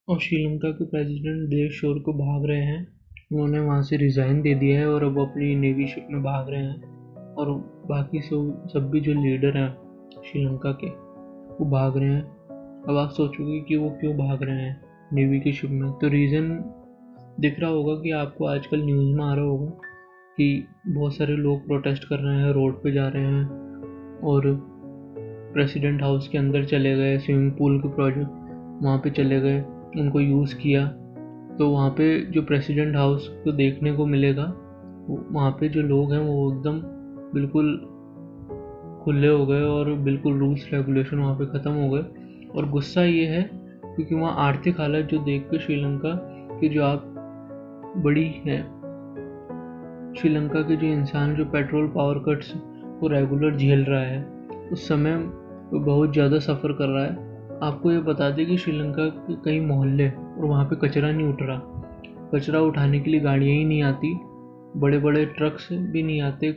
और श्रीलंका के प्रेसिडेंट देश छोड़ को भाग रहे हैं। उन्होंने वहाँ से रिज़ाइन दे दिया है और अब अपनी नेवी शिप में भाग रहे हैं। और बाकी सब भी जो लीडर हैं श्रीलंका के वो भाग रहे हैं। अब आप सोचोगे कि वो क्यों भाग रहे हैं नेवी की शिप में, तो रीज़न दिख रहा होगा कि आपको आजकल न्यूज़ में आ रहा होगा कि बहुत सारे लोग प्रोटेस्ट कर रहे हैं, रोड पे जा रहे हैं और प्रेसिडेंट हाउस के अंदर चले गए, स्विमिंग पूल के प्रोजेक्ट वहाँ पे चले गए, उनको यूज़ किया। तो वहाँ पे जो प्रेसिडेंट हाउस को देखने को मिलेगा, वहाँ पे जो लोग हैं वो एकदम बिल्कुल खुले हो गए और बिल्कुल रूल्स रेगुलेशन वहाँ पे ख़त्म हो गए। और गुस्सा ये है क्योंकि वहाँ आर्थिक हालत जो देख के श्रीलंका की जो आप बड़ी है, श्रीलंका के जो इंसान जो पेट्रोल पावर कट्स को रेगुलर झेल रहा है, उस समय वो बहुत ज़्यादा सफ़र कर रहा है। आपको ये बता दें कि श्रीलंका के कई मोहल्ले और वहाँ पे कचरा नहीं उठ रहा, कचरा उठाने के लिए गाड़ियाँ ही नहीं आती, बड़े बड़े ट्रक्स भी नहीं आते,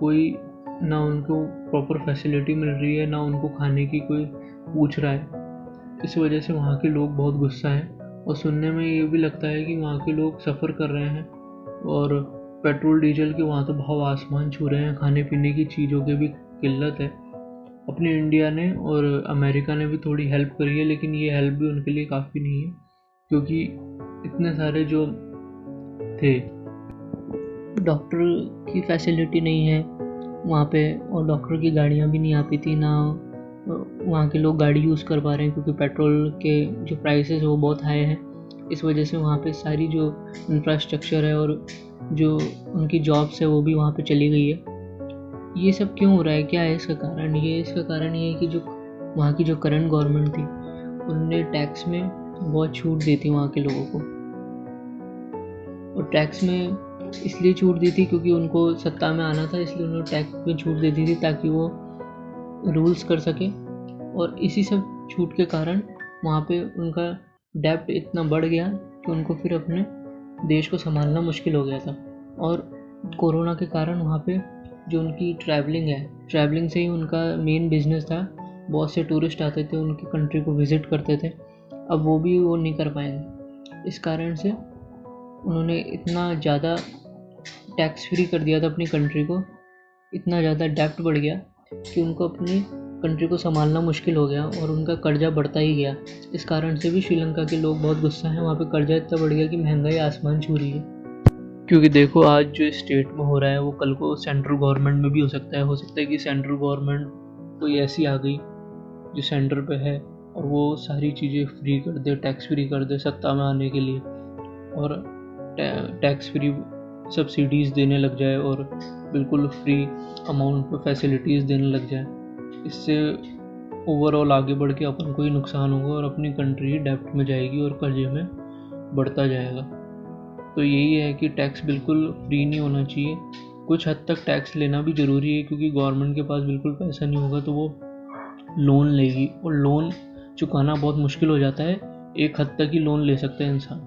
कोई ना उनको प्रॉपर फैसिलिटी मिल रही है, ना उनको खाने की कोई पूछ रहा है। इस वजह से वहाँ के लोग बहुत गुस्सा हैं। और सुनने में ये भी लगता है कि वहाँ के लोग सफ़र कर रहे हैं और पेट्रोल डीजल के वहाँ तो भाव आसमान छू रहे हैं, खाने पीने की चीज़ों की भी किल्लत है। अपनी इंडिया ने और अमेरिका ने भी थोड़ी हेल्प करी है, लेकिन ये हेल्प भी उनके लिए काफ़ी नहीं है क्योंकि इतने सारे जो थे डॉक्टर की फैसिलिटी नहीं है वहाँ पे, और डॉक्टर की गाड़ियाँ भी नहीं आती थी, ना वहाँ के लोग गाड़ी यूज़ कर पा रहे हैं क्योंकि पेट्रोल के जो प्राइसेस वो बहुत हाई हैं। इस वजह से वहाँ पे सारी जो इंफ्रास्ट्रक्चर है और जो उनकी जॉब्स है वो भी वहाँ पे चली गई है। ये सब क्यों हो रहा है, क्या है इसका कारण? इसका कारण ये है कि जो वहाँ की जो करंट गवर्नमेंट थी उन्होंने टैक्स में बहुत छूट दी थी वहाँ के लोगों को। और टैक्स में इसलिए छूट दी थी क्योंकि उनको सत्ता में आना था, इसलिए उन्होंने टैक्स में छूट दे दी थी ताकि वो रूल्स कर सके। और इसी सब छूट के कारण वहाँ पे उनका डेब्ट इतना बढ़ गया कि उनको फिर अपने देश को संभालना मुश्किल हो गया था। और कोरोना के कारण वहाँ पे जो उनकी ट्रैवलिंग से ही उनका मेन बिजनेस था, बहुत से टूरिस्ट आते थे उनकी कंट्री को विज़िट करते थे, अब वो भी वो नहीं कर पाएंगे। इस कारण से उन्होंने इतना ज़्यादा टैक्स फ्री कर दिया था अपनी कंट्री को, इतना ज़्यादा डेब्ट बढ़ गया कि उनको अपनी कंट्री को संभालना मुश्किल हो गया और उनका कर्जा बढ़ता ही गया। इस कारण से भी श्रीलंका के लोग बहुत गुस्सा हैं, वहाँ पे कर्जा इतना बढ़ गया कि महंगाई आसमान छू रही है। क्योंकि देखो आज जो स्टेट में हो रहा है वो कल को सेंट्रल गवर्नमेंट में भी हो सकता है कि सेंट्रल गवर्नमेंट कोई ऐसी आ गई जो सेंटर पे है और वो सारी चीज़ें फ्री कर दे, टैक्स फ्री कर दे सत्ता में आने के लिए, और टैक्स फ्री सब्सिडीज़ देने लग जाए और बिल्कुल फ्री अमाउंट पे फैसिलिटीज़ देने लग जाए। इससे ओवरऑल आगे बढ़ के अपन को ही नुकसान होगा और अपनी कंट्री डेब्ट में जाएगी और कर्जे में बढ़ता जाएगा। तो यही है कि टैक्स बिल्कुल फ्री नहीं होना चाहिए। कुछ हद तक टैक्स लेना भी ज़रूरी है क्योंकि गवर्नमेंट के पास बिल्कुल पैसा नहीं होगा तो वो लोन लेगी और लोन चुकाना बहुत मुश्किल हो जाता है, एक हद तक ही लोन ले सकता है इंसान।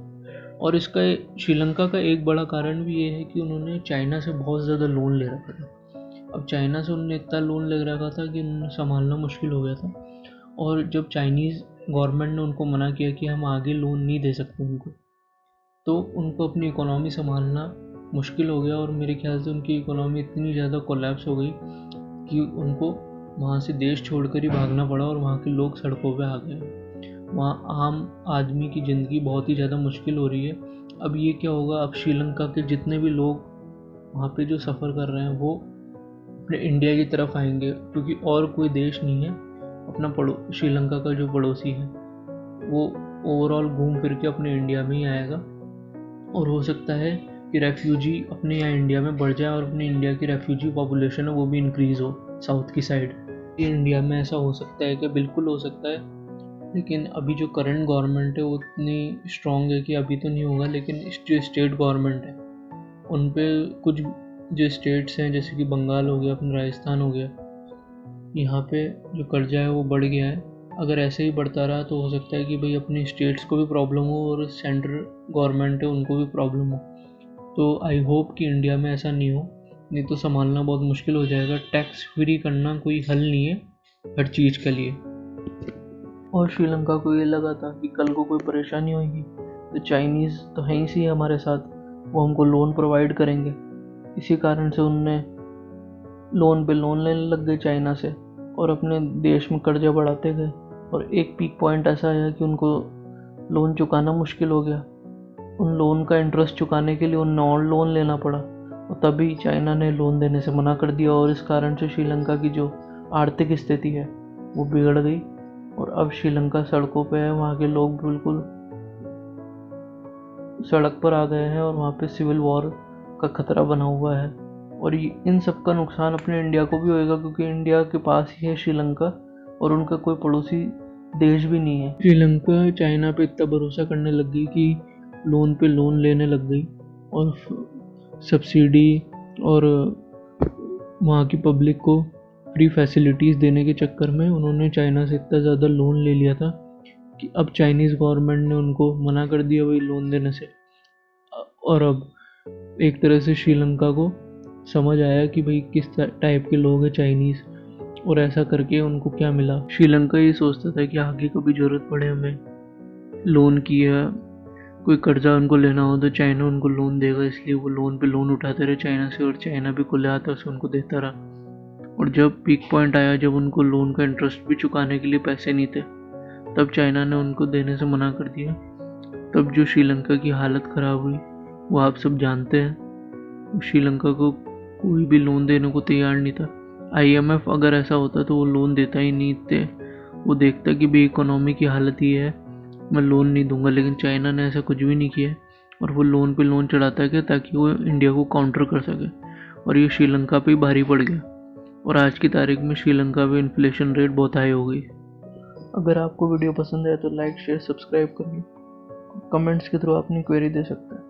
और इसका श्रीलंका का एक बड़ा कारण भी ये है कि उन्होंने चाइना से बहुत ज़्यादा लोन ले रखा था। अब चाइना से उन्होंने इतना लोन ले रखा था कि उन्हें संभालना मुश्किल हो गया था। और जब चाइनीज़ गवर्नमेंट ने उनको मना किया कि हम आगे लोन नहीं दे सकते उनको, तो उनको अपनी इकोनॉमी संभालना मुश्किल हो गया और मेरे ख्याल से उनकी इकोनॉमी इतनी ज़्यादा कोलैप्स हो गई कि उनको वहाँ से देश छोड़कर ही भागना पड़ा और वहाँ के लोग सड़कों पे आ गए। वहाँ आम आदमी की ज़िंदगी बहुत ही ज़्यादा मुश्किल हो रही है। अब ये क्या होगा, अब श्रीलंका के जितने भी लोग वहाँ पे जो सफ़र कर रहे हैं वो अपने इंडिया की तरफ आएंगे क्योंकि और कोई देश नहीं है अपना श्रीलंका का जो पड़ोसी है वो ओवरऑल घूम फिर के अपने इंडिया में ही आएगा। और हो सकता है कि रेफ्यूजी अपने यहाँ इंडिया में बढ़ जाए और अपनी इंडिया की रेफ्यूजी पॉपुलेशन है वो भी इंक्रीज़ हो साउथ की साइड। ये इंडिया में ऐसा हो सकता है कि बिल्कुल हो सकता है, लेकिन अभी जो करंट गवर्नमेंट है वो इतनी स्ट्रॉन्ग है कि अभी तो नहीं होगा। लेकिन जो स्टेट गवर्नमेंट है उन पे कुछ जो स्टेट्स हैं जैसे कि बंगाल हो गया, अपना राजस्थान हो गया, यहाँ पे जो कर्जा है वो बढ़ गया है। अगर ऐसे ही बढ़ता रहा तो हो सकता है कि भाई अपने स्टेट्स को भी प्रॉब्लम हो और सेंट्रल गवर्नमेंट है उनको भी प्रॉब्लम हो। तो आई होप कि इंडिया में ऐसा नहीं हो, नहीं तो संभालना बहुत मुश्किल हो जाएगा। टैक्स फ्री करना कोई हल नहीं है हर चीज़ के लिए। और श्रीलंका को ये लगा था कि कल को कोई परेशानी होगी तो चाइनीज़ तो हैं ही सी हमारे साथ, वो हमको लोन प्रोवाइड करेंगे। इसी कारण से उनने लोन पे लोन लेने लग गए चाइना से और अपने देश में कर्जा बढ़ाते गए। और एक पीक पॉइंट ऐसा आया कि उनको लोन चुकाना मुश्किल हो गया। उन लोन का इंटरेस्ट चुकाने के लिए उन्हें और लोन लेना पड़ा और तभी चाइना ने लोन देने से मना कर दिया। और इस कारण से श्रीलंका की जो आर्थिक स्थिति है वो बिगड़ गई और अब श्रीलंका सड़कों पे है। वहाँ के लोग बिल्कुल सड़क पर आ गए हैं और वहाँ पे सिविल वॉर का खतरा बना हुआ है। और इन सब का नुकसान अपने इंडिया को भी होएगा क्योंकि इंडिया के पास ही है श्रीलंका और उनका कोई पड़ोसी देश भी नहीं है। श्रीलंका चाइना पे इतना भरोसा करने लग गई कि लोन पे लोन लेने लग गई और सब्सिडी और वहाँ की पब्लिक को फ्री फैसिलिटीज़ देने के चक्कर में उन्होंने चाइना से इतना ज़्यादा लोन ले लिया था कि अब चाइनीज़ गवर्नमेंट ने उनको मना कर दिया वही लोन देने से। और अब एक तरह से श्रीलंका को समझ आया कि भाई किस टाइप के लोग हैं चाइनीज़, और ऐसा करके उनको क्या मिला। श्रीलंका ये सोचता था कि आगे कभी ज़रूरत पड़े हमें लोन की या कोई कर्जा उनको लेना हो तो चाइना उनको लोन देगा, इसलिए वो लोन पे लोन उठाते रहे चाइना से और चाइना भी खुले हाथों से उनको देता रहा। और जब पीक पॉइंट आया जब उनको लोन का इंटरेस्ट भी चुकाने के लिए पैसे नहीं थे तब चाइना ने उनको देने से मना कर दिया। तब जो श्रीलंका की हालत ख़राब हुई वो आप सब जानते हैं। श्रीलंका को कोई भी लोन देने को तैयार नहीं था। IMF अगर ऐसा होता तो वो लोन देता ही नहीं थे, वो देखता कि भाई इकोनॉमी की हालत ये है, मैं लोन नहीं दूंगा। लेकिन चाइना ने ऐसा कुछ भी नहीं किया और वो लोन पे लोन चढ़ाता गया ताकि वो इंडिया को काउंटर कर सके और ये श्रीलंका पे भारी पड़ गया। और आज की तारीख में श्रीलंका में इन्फ्लेशन रेट बहुत हाई हो गई। अगर आपको वीडियो पसंद आए तो लाइक शेयर सब्सक्राइब करिए। कमेंट्स के थ्रू अपनी क्वेरी दे सकते हैं।